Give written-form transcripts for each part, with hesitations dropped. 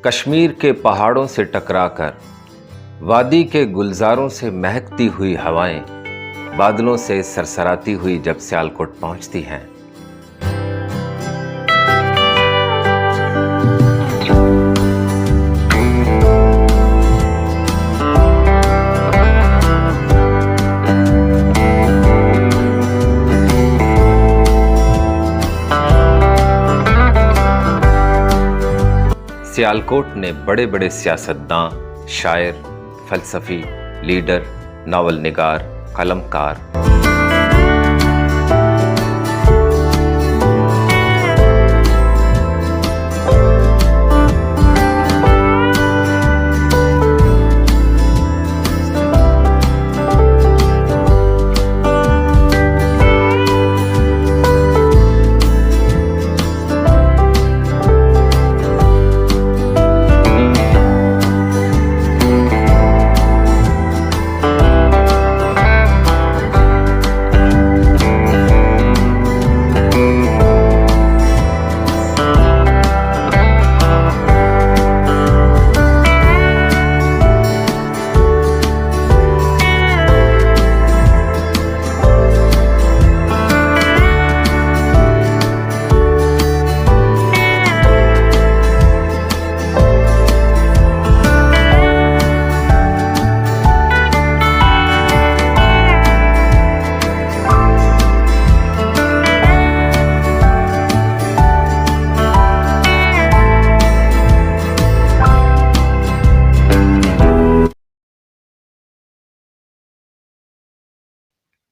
कश्मीर के पहाड़ों से टकराकर वादी के गुलजारों से महकती हुई हवाएं बादलों से सरसराती हुई जब सियालकोट पहुंचती हैं, सियालकोट ने बड़े बड़े सियासतदान, शायर, फलसफी, लीडर, नावल निगार, कलमकार,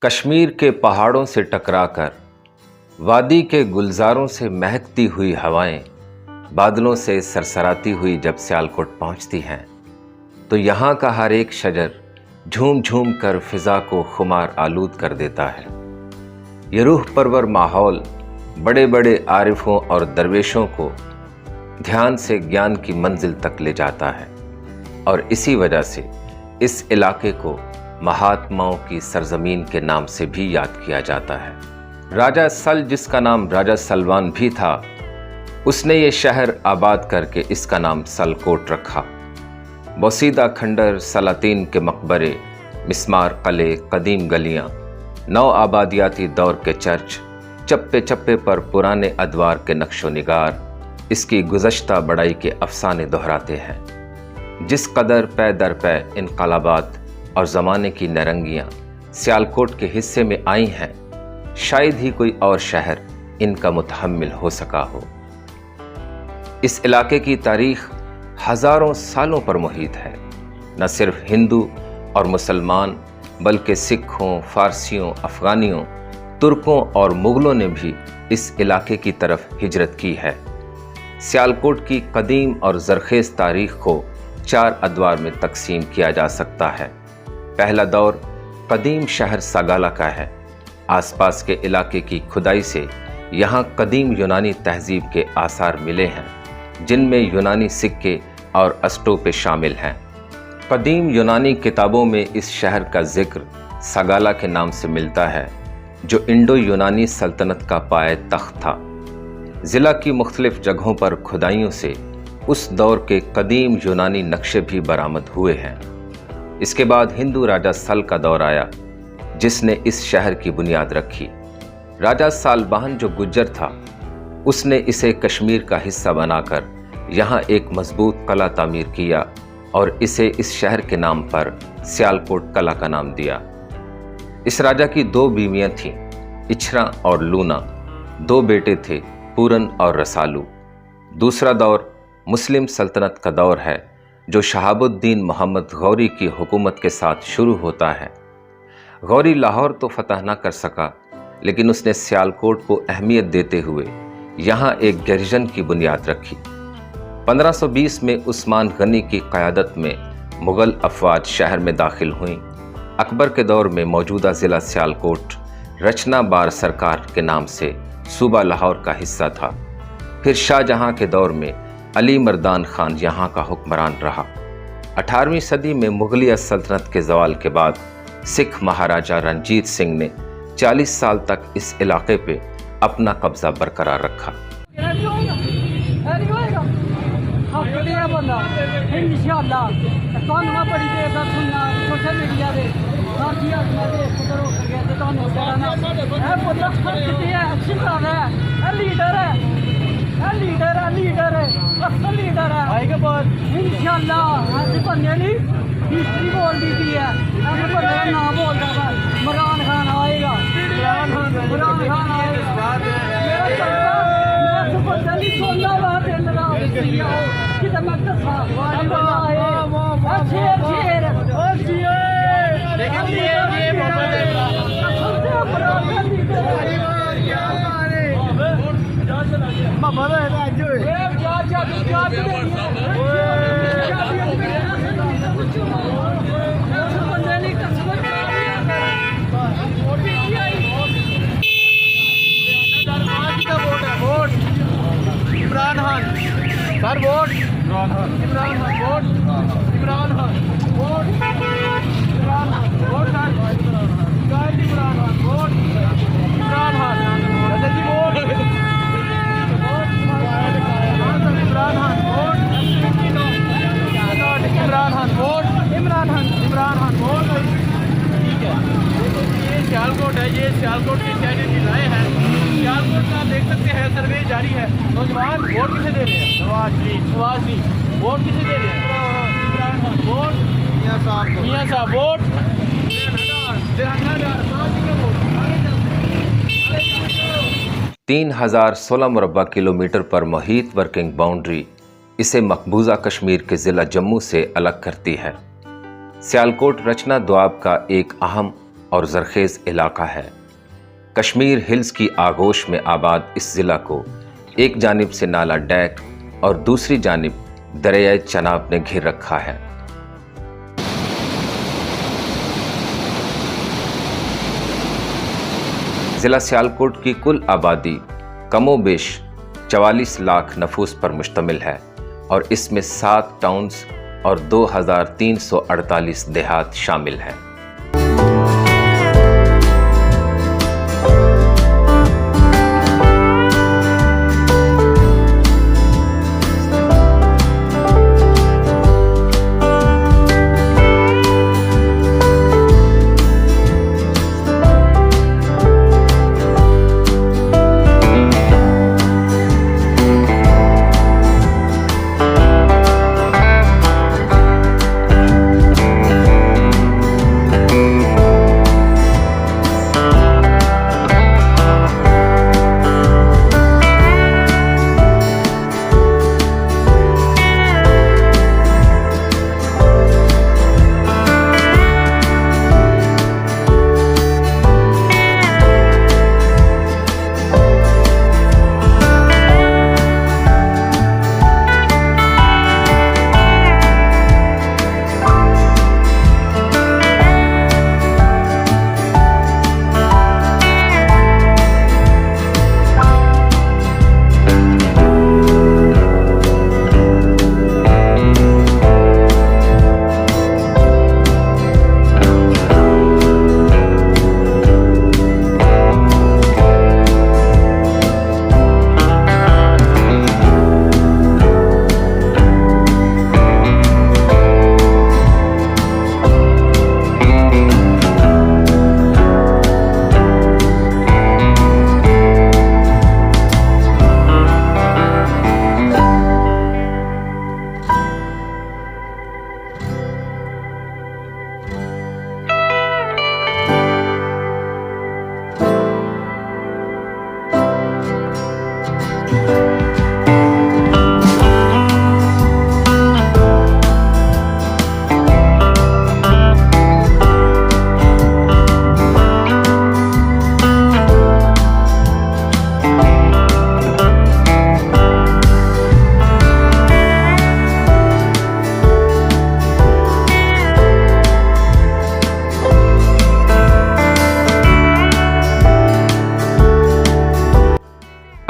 कश्मीर के पहाड़ों से टकराकर वादी के गुलजारों से महकती हुई हवाएं बादलों से सरसराती हुई जब सियालकोट पहुंचती हैं, तो यहाँ का हर एक शजर झूम झूम कर फिजा को खुमार आलूद कर देता है। ये रूह परवर माहौल बड़े बड़े आरिफों और दरवेशों को ध्यान से ज्ञान की मंजिल तक ले जाता है और इसी वजह से इस इलाके को महात्माओं की सरजमीन के नाम से भी याद किया जाता है। राजा सल, जिसका नाम राजा सलवान भी था, उसने ये शहर आबाद करके इसका नाम सलकोट रखा। बोसीदा खंडर, सलातीन के मकबरे, मिस्मार कले, कदीम गलियां, नौ आबादियाती दौर के चर्च, चप्पे चप्पे पर पुराने अदवार के नक्शो निगार इसकी गुज़श्ता बड़ाई के अफसाने दोहराते हैं। जिस कदर पै दर पै इनकलाबात और ज़माने की नरंगियाँ सियालकोट के हिस्से में आई हैं, शायद ही कोई और शहर इनका मुतहम्मिल हो सका हो। इस इलाके की तारीख हज़ारों सालों पर मुहित है। न सिर्फ हिंदू और मुसलमान बल्कि सिखों, फारसियों, अफ़गानियों, तुर्कों और मुग़लों ने भी इस इलाके की तरफ हिजरत की है। सियालकोट की कदीम और ज़रखेज़ तारीख़ को 4 अदवार में तकसीम किया जा सकता है। पहला दौर कदीम शहर सागाला का है। आसपास के इलाके की खुदाई से यहाँ कदीम यूनानी तहजीब के आसार मिले हैं, जिनमें यूनानी सिक्के और अस्तूपे शामिल हैं। कदीम यूनानी किताबों में इस शहर का जिक्र सागाला के नाम से मिलता है, जो इंडो यूनानी सल्तनत का पाए तख्त था। ज़िला की मुख्तलिफ जगहों पर खुदाइयों से उस दौर के कदीम यूनानी नक्शे भी बरामद हुए हैं। इसके बाद हिंदू राजा सल का दौर आया, जिसने इस शहर की बुनियाद रखी। राजा सालबहान जो गुज्जर था, उसने इसे कश्मीर का हिस्सा बनाकर यहाँ एक मजबूत कला तामीर किया और इसे इस शहर के नाम पर सियालकोट कला का नाम दिया। इस राजा की 2 बीवियाँ थीं, इछरा और लूना। 2 बेटे थे, पूरन और रसालू। दूसरा दौर मुस्लिम सल्तनत का दौर है, जो शहाबुद्दीन मोहम्मद गौरी की हुकूमत के साथ शुरू होता है। गौरी लाहौर तो फतह न कर सका, लेकिन उसने सियालकोट को अहमियत देते हुए यहाँ एक गैरिजन की बुनियाद रखी। 1520 में उस्मान गनी की क़यादत में मुग़ल अफ़वाज शहर में दाखिल हुईं। अकबर के दौर में मौजूदा ज़िला सियालकोट रचना बार सरकार के नाम से सूबा लाहौर का हिस्सा था। फिर शाहजहाँ के दौर में अली मर्दान खान यहाँ का हुक्मरान रहा। 18वीं सदी में मुगलिया सल्तनत के ज़वाल के बाद सिख महाराजा रणजीत सिंह ने 40 साल तक इस इलाके पे अपना कब्जा बरकरार रखा। कटिया बंदा इंशाअल्लाह तुहानू मैं बड़ी देर दा सुनना सोशल मीडिया दे साथी करो गया ते तुहानू कहना ए बंदा किते है अच्छी बात है लीडर है लीडर असल लीडर है आएगा बात इंशाअल्लाह ऐसे बंदे नहीं हिस्ट्री बोल दी थी है ऐसे बंदे का नाम बोलता है इमरान खान आएगा इमरान खान आएगा मेरा चलता मैं ऐसे बंदे नहीं सुनना बात है ना किधर मैं दसा शेर लेकिन ये Imran Khan sir vote Imran Khan vote Imran Khan vote Imran Khan vote sir Imran Khan vote Imran Khan ji vote Imran Khan vote Imran Khan vote Imran Khan vote ठीक है। ये सियालकोट है, ये सियालकोट की शहरी की राय है। सियालकोट का देख सकते हैं सर्वे जारी है। नौजवान वोट किसे दे रहे हैं? नवाज जी वोट किसे दे रहे हैं? इमरान खान वोट मियां साहब वोट 3016 मुरब्बा किलोमीटर पर मुहीत वर्किंग बाउंड्री इसे मकबूजा कश्मीर के ज़िला जम्मू से अलग करती है। सियालकोट रचना द्वाब का एक अहम और ज़रखेज़ इलाका है। कश्मीर हिल्स की आगोश में आबाद इस ज़िला को एक जानिब से नाला डैक और दूसरी जानिब दरियाए चनाब ने घेर रखा है। ज़िला सियालकोट की कुल आबादी कमोबेश 44 लाख नफूस पर मुश्तमिल है और इसमें 7 टाउन्स और 2348 देहात शामिल हैं।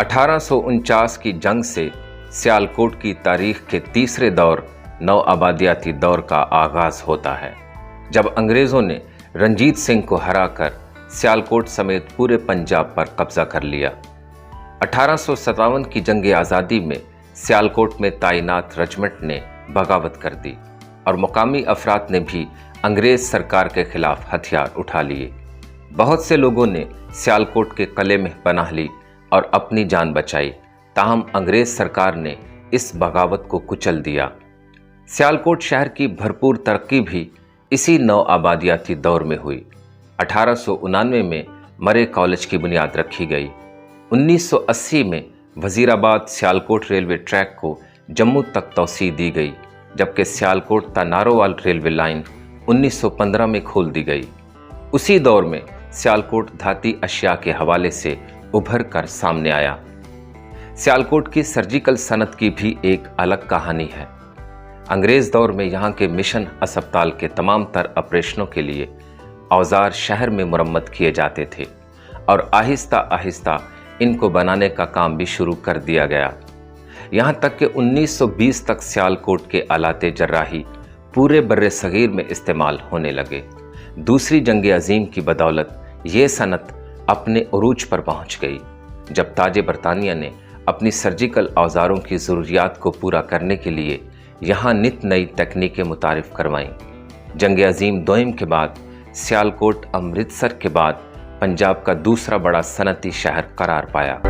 (1849) की जंग से सियालकोट की तारीख के तीसरे दौर नौ आबादियाती दौर का आगाज़ होता है, जब अंग्रेज़ों ने रंजीत सिंह को हराकर सियालकोट समेत पूरे पंजाब पर कब्जा कर लिया। 1857 की जंग आज़ादी में सियालकोट में तैनात रेजिमेंट ने बगावत कर दी और मुकामी अफराद ने भी अंग्रेज सरकार के खिलाफ हथियार उठा लिए। बहुत से लोगों ने सियालकोट के किले में पनाह ली और अपनी जान बचाई, ताहम अंग्रेज सरकार ने इस बगावत को कुचल दिया। सियालकोट शहर की भरपूर तरक्की भी इसी नव आबादियाती दौर में हुई। 1899 में मरे कॉलेज की बुनियाद रखी गई। 1980 में वजीराबाद सियालकोट रेलवे ट्रैक को जम्मू तक तौसी दी गई, जबकि सियालकोट ता नारोवाल रेलवे लाइन 1915 में खोल दी गई। उसी दौर में सियालकोट धाती अशिया के हवाले से उभर कर सामने आया। सियालकोट की सर्जिकल सनत की भी एक अलग कहानी है। अंग्रेज दौर में यहाँ के मिशन अस्पताल के तमाम तर ऑपरेशनों के लिए औजार शहर में मुरम्मत किए जाते थे और आहिस्ता आहिस्ता इनको बनाने का काम भी शुरू कर दिया गया। यहाँ तक कि 1920 तक सियालकोट के आलाते जर्राही पूरे बर्रे सगीर में इस्तेमाल होने लगे। दूसरी जंग अजीम की बदौलत ये सनत अपने उरूज पर पहुँच गई, जब ताज बरतानिया ने अपनी सर्जिकल औजारों की ज़रूरियात को पूरा करने के लिए यहाँ नित नई तकनीकें मुतारिफ करवाईं। जंग अजीम दोयम के बाद सियालकोट अमृतसर के बाद पंजाब का दूसरा बड़ा सनती शहर करार पाया।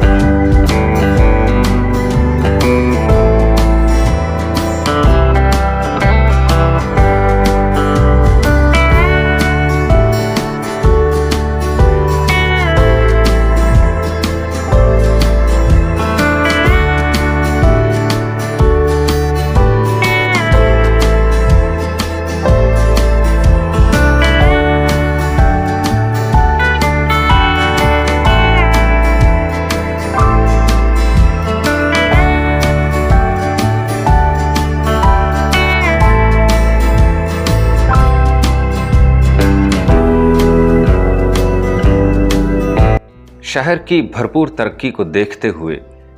शहर की भरपूर तरक्की को देखते हुए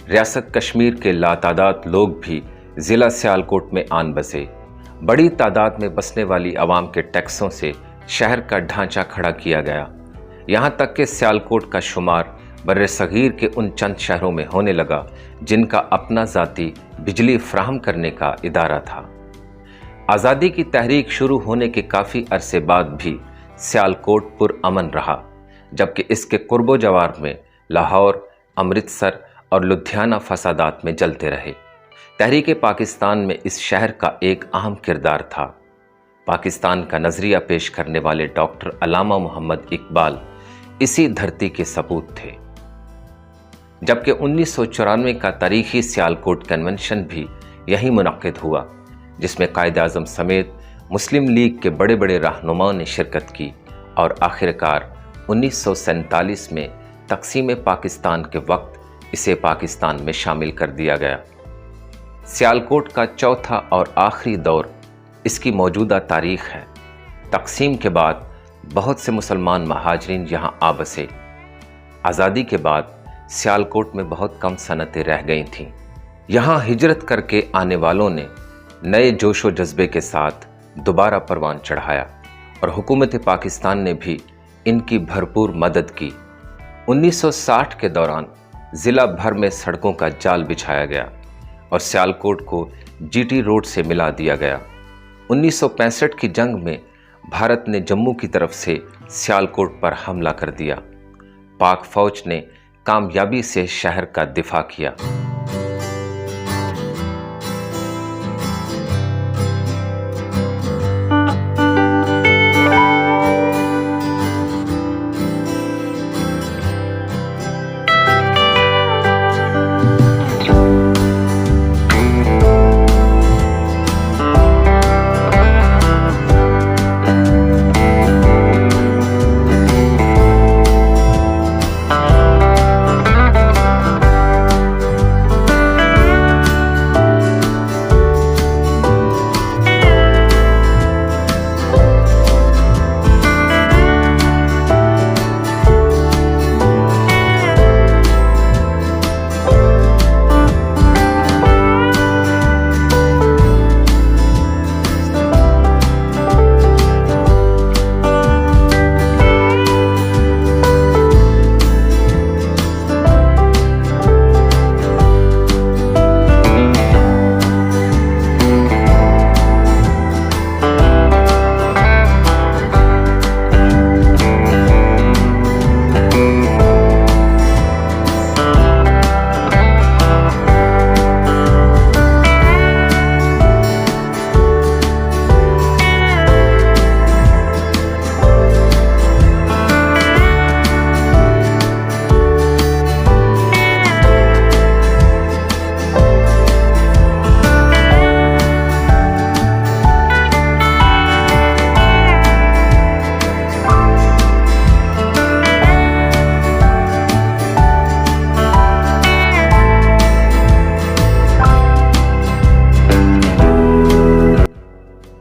रियासत कश्मीर के लातादाद लोग भी ज़िला सियालकोट में आन बसे। बड़ी तादाद में बसने वाली आवाम के टैक्सों से शहर का ढांचा खड़ा किया गया। यहाँ तक कि सियालकोट का शुमार बर्रे सगीर के उन चंद शहरों में होने लगा जिनका अपना ज़ाती बिजली फ्राहम करने का इदारा था। आज़ादी की तहरीक शुरू होने के काफ़ी अरसे बाद भी सियालकोट पुरअमन रहा, जबकि इसके कुर्बो जवार में लाहौर, अमृतसर और लुधियाना फसादात में जलते रहे। तहरीक पाकिस्तान में इस शहर का एक अहम किरदार था। पाकिस्तान का नज़रिया पेश करने वाले डॉक्टर अल्लामा मोहम्मद इकबाल इसी धरती के सपूत थे। जबकि 1994 का तारीखी सियालकोट कन्वेंशन भी यहीं मुनक्किद हुआ, जिसमें कायद-ए-आज़म समेत मुस्लिम लीग के बड़े बड़े रहनुमाओं ने शिरकत की और आखिरकार 1947 में तक़सीम पाकिस्तान के वक्त इसे पाकिस्तान में शामिल कर दिया गया। सियालकोट का चौथा और आखिरी दौर इसकी मौजूदा तारीख है। तक़सीम के बाद बहुत से मुसलमान महाजरीन यहाँ आ बसे। आज़ादी के बाद सियालकोट में बहुत कम सनतें रह गई थीं। यहाँ हिजरत करके आने वालों ने नए जोश व जज्बे के साथ दोबारा परवान चढ़ाया और हुकूमत पाकिस्तान ने भी इनकी भरपूर मदद की। 1960 के दौरान ज़िला भर में सड़कों का जाल बिछाया गया और सियालकोट को जीटी रोड से मिला दिया गया। 1965 की जंग में भारत ने जम्मू की तरफ से सियालकोट पर हमला कर दिया। पाक फौज ने कामयाबी से शहर का दिफा किया।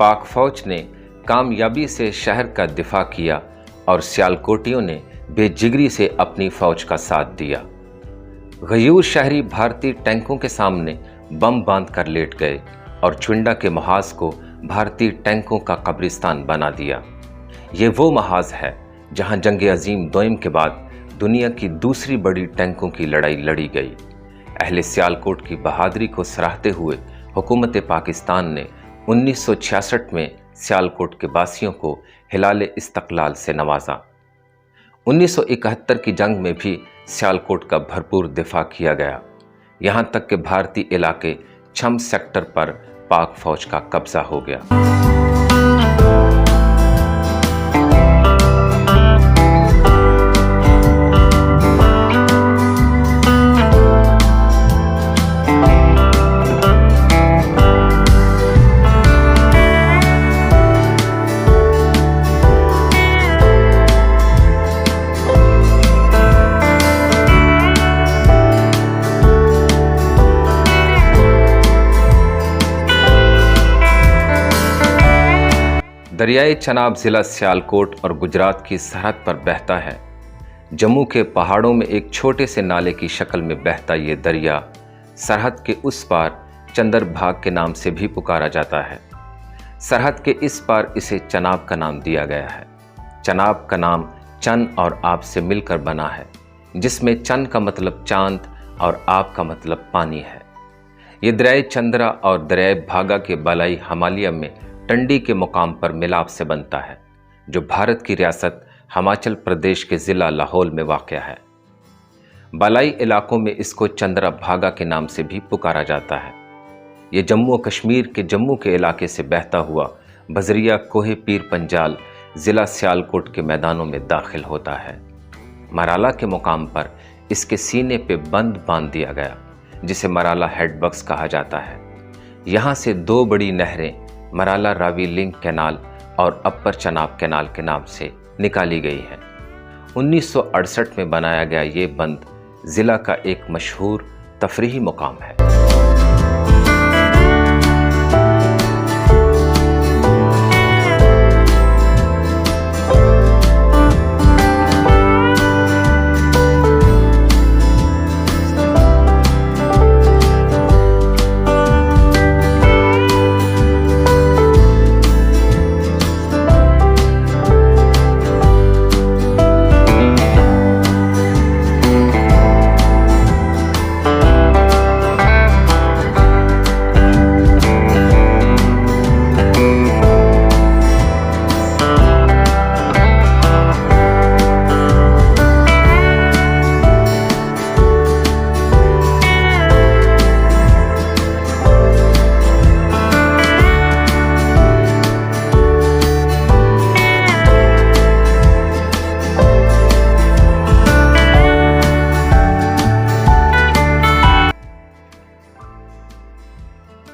पाक फौज ने कामयाबी से शहर का दिफा किया और सियालकोटियों ने बेजिगरी से अपनी फौज का साथ दिया। गयूर शहरी भारतीय टैंकों के सामने बम बांध कर लेट गए और चुंडा के महाज को भारतीय टैंकों का कब्रिस्तान बना दिया। ये वो महाज है जहां जंग अजीम दोयम के बाद दुनिया की दूसरी बड़ी टैंकों की लड़ाई लड़ी गई। अहले सियालकोट की बहादुरी को सराहते हुए हुकूमत पाकिस्तान ने 1966 में सियालकोट के वासियों को हिलाल इस्तकलाल से नवाजा। 1971 की जंग में भी सियालकोट का भरपूर दिफा किया गया, यहाँ तक कि भारतीय इलाके छम सेक्टर पर पाक फौज का कब्जा हो गया। दरियाए चनाब ज़िला सियालकोट और गुजरात की सरहद पर बहता है। जम्मू के पहाड़ों में एक छोटे से नाले की शक्ल में बहता ये दरिया सरहद के उस पार चंदरभाग के नाम से भी पुकारा जाता है। सरहद के इस पार इसे चनाब का नाम दिया गया है। चनाब का नाम चन और आब से मिलकर बना है, जिसमें चन का मतलब चांद और आब का मतलब पानी है। ये दरियाए चंद्रा और दरियाए भागा के बालाई हिमालय में टंडी के मुकाम पर मिलाप से बनता है, जो भारत की रियासत हिमाचल प्रदेश के ज़िला लाहौल में वाक़या है। बालाई इलाकों में इसको चंद्रा भागा के नाम से भी पुकारा जाता है। ये जम्मू कश्मीर के जम्मू के इलाके से बहता हुआ बजरिया कोहे पीर पंजाल ज़िला सियालकोट के मैदानों में दाखिल होता है। मराला के मुकाम पर इसके सीने पे बंद बांध दिया गया, जिसे मराला हेडबक्स कहा जाता है। यहाँ से दो बड़ी नहरें मराला रावी लिंक कैनाल और अपर चनाब कैनाल के नाम से निकाली गई है। 1968 में बनाया गया ये बंद ज़िला का एक मशहूर तफरीही मुकाम है।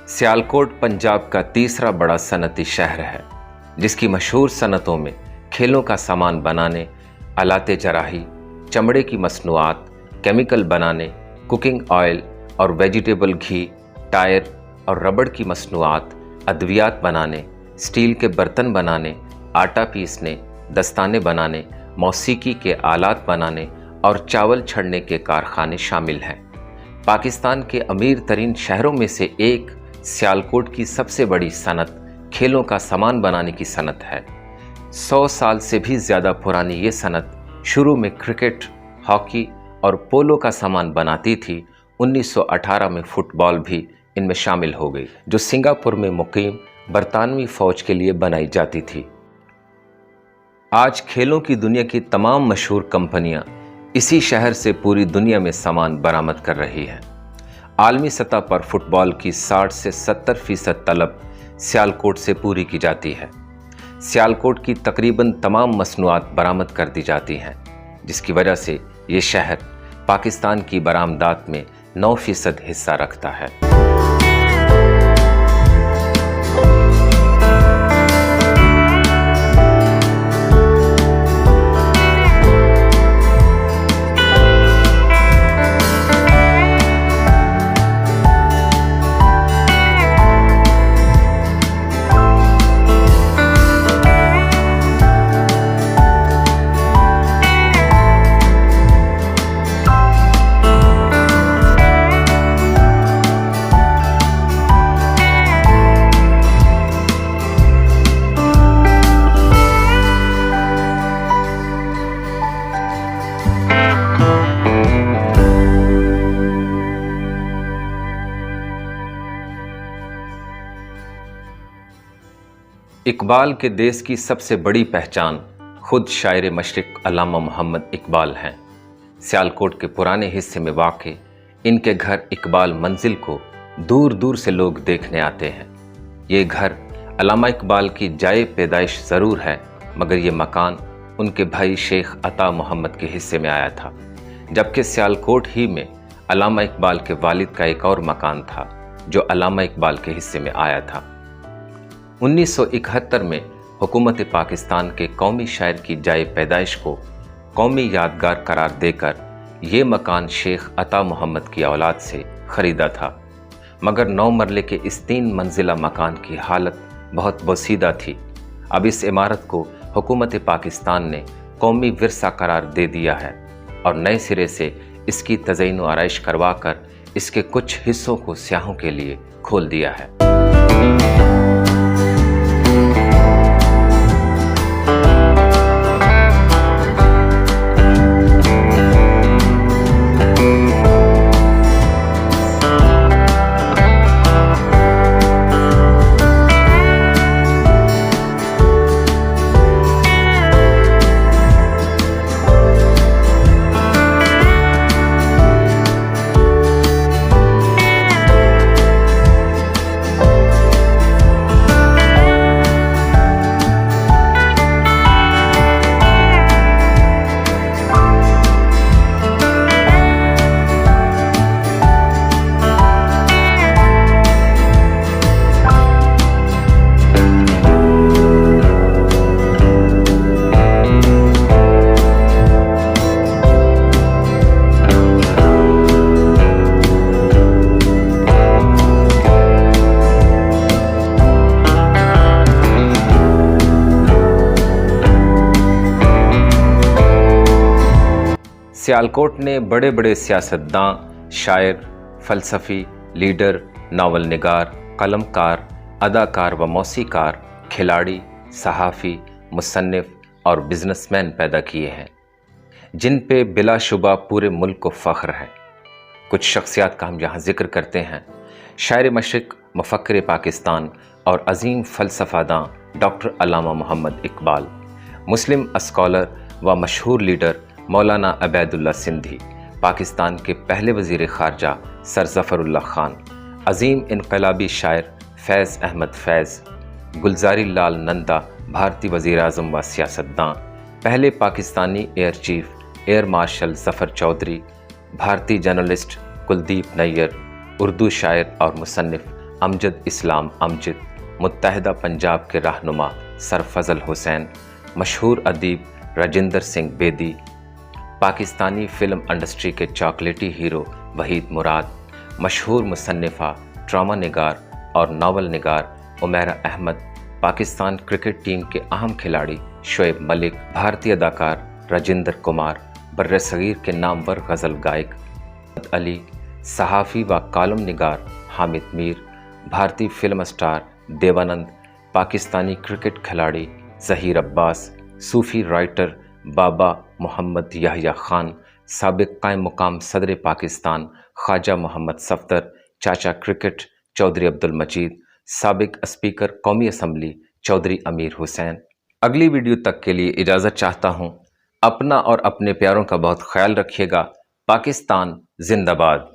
सियालकोट पंजाब का तीसरा बड़ा सनती शहर है, जिसकी मशहूर सनतों में खेलों का सामान बनाने, आलाते जराही, चमड़े की मसनूआत, केमिकल बनाने, कुकिंग ऑयल और वेजिटेबल घी, टायर और रबड़ की मसनूआत, अद्वियात बनाने, स्टील के बर्तन बनाने, आटा पीसने, दस्ताने बनाने, मौसीकी के आलात बनाने और चावल छड़ने के कारखाने शामिल हैं। पाकिस्तान के अमीर तरीन शहरों में से एक सियालकोट की सबसे बड़ी सनत खेलों का सामान बनाने की सनत है। 100 साल से भी ज़्यादा पुरानी ये सनत शुरू में क्रिकेट, हॉकी और पोलो का सामान बनाती थी। 1918 में फुटबॉल भी इनमें शामिल हो गई, जो सिंगापुर में मुकीम बरतानवी फ़ौज के लिए बनाई जाती थी। आज खेलों की दुनिया की तमाम मशहूर कंपनियां इसी शहर से पूरी दुनिया में सामान बरामद कर रही हैं। आलमी सतह पर फुटबॉल की 60 से 70% तलब सियालकोट से पूरी की जाती है। सियालकोट की तकरीबन तमाम मसनूआत बरामद कर दी जाती हैं, जिसकी वजह से ये शहर पाकिस्तान की बरामदात में 9% हिस्सा रखता है। इकबाल के देश की सबसे बड़ी पहचान खुद शायर मशरिक अल्लामा मोहम्मद इकबाल हैं। सियालकोट के पुराने हिस्से में वाक़ इनके घर इकबाल मंजिल को दूर दूर से लोग देखने आते हैं। ये घर अल्लामा इकबाल की जाए पैदाइश ज़रूर है, मगर ये मकान उनके भाई शेख अता मोहम्मद के हिस्से में आया था, जबकि सियालकोट ही में अल्लामा इकबाल के वालिद का एक और मकान था जो अल्लामा इकबाल के हिस्से में आया था। 1971 में हुकूमत पाकिस्तान के कौमी शायर की जाए पैदाइश को कौमी यादगार करार देकर ये मकान शेख अता मोहम्मद की औलाद से ख़रीदा था, मगर 9 मरले के इस 3 मंजिला मकान की हालत बहुत बोसीदा थी। अब इस इमारत को हुकूमत पाकिस्तान ने कौमी विरसा करार दे दिया है और नए सिरे से इसकी तज़यीन व आराइश करवा कर इसके कुछ हिस्सों को सियाहों के लिए खोल दिया है। सियालकोट ने बड़े बड़े सियासतदान, शायर, फ़लसफ़ी, लीडर, नावल निगार, कलमकार, अदाकार व मौसीकार, खिलाड़ी, सहाफ़ी, मुसन्निफ़ और बिजनेसमैन पैदा किए हैं, जिन पे बिलाशुबा पूरे मुल्क को फ़ख्र है। कुछ शख्सियात का हम यहाँ ज़िक्र करते हैं। शायर मशरिक, मुफ़क्किर पाकिस्तान और अज़ीम फ़लसफ़ादां डॉक्टर अल्लामा मोहम्मद इकबाल, मुस्लिम स्कॉलर व मशहूर लीडर मौलाना अबैदुल्ला सिंधी, पाकिस्तान के पहले वज़ीर ख़ारजा सर ज़फ़रुल्लाह ख़ान, अज़ीम इनकलाबी शायर फैज़ अहमद फैज़, गुलज़ारी लाल नंदा, भारतीय वज़ीर आज़म व सियासतदान, पहले Pakistani air chief air marshal Zafar Chaudhry, भारतीय जर्नलिस्ट कुलदीप नैयर, उर्दू शायर और मुसन्निफ़ अमजद इस्लाम अमजद, मुत्तहिदा पंजाब के रहनुमा सर फज़ल हुसैन, मशहूर अदीब राजिंदर सिंह बेदी, पाकिस्तानी फ़िल्म इंडस्ट्री के चॉकलेटी हीरो वहीद मुराद, मशहूर मुसन्निफ़ा, ड्रामा निगार और नावल निगार उमैरा अहमद, पाकिस्तान क्रिकेट टीम के अहम खिलाड़ी शोएब मलिक, भारतीय अदाकार राजिंदर कुमार, बर्रसगीर के नामवर गज़ल गायक अली, सहाफ़ी व कॉलम निगार हामिद मीर, भारतीय film star Dev Anand, Pakistani cricket खिलाड़ी ज़हीर अब्बास, सूफ़ी राइटर बाबा मोहम्मद याह्या ख़ान, साबिक़ कायम मुकाम सदर पाकिस्तान ख्वाजा मोहम्मद सफ़दर, चाचा क्रिकेट चौधरी अब्दुल मजीद, साबिक़ स्पीकर कौमी असम्बली चौधरी अमीर हुसैन। अगली वीडियो तक के लिए इजाज़त चाहता हूँ। अपना और अपने प्यारों का बहुत ख्याल रखिएगा। पाकिस्तान जिंदाबाद।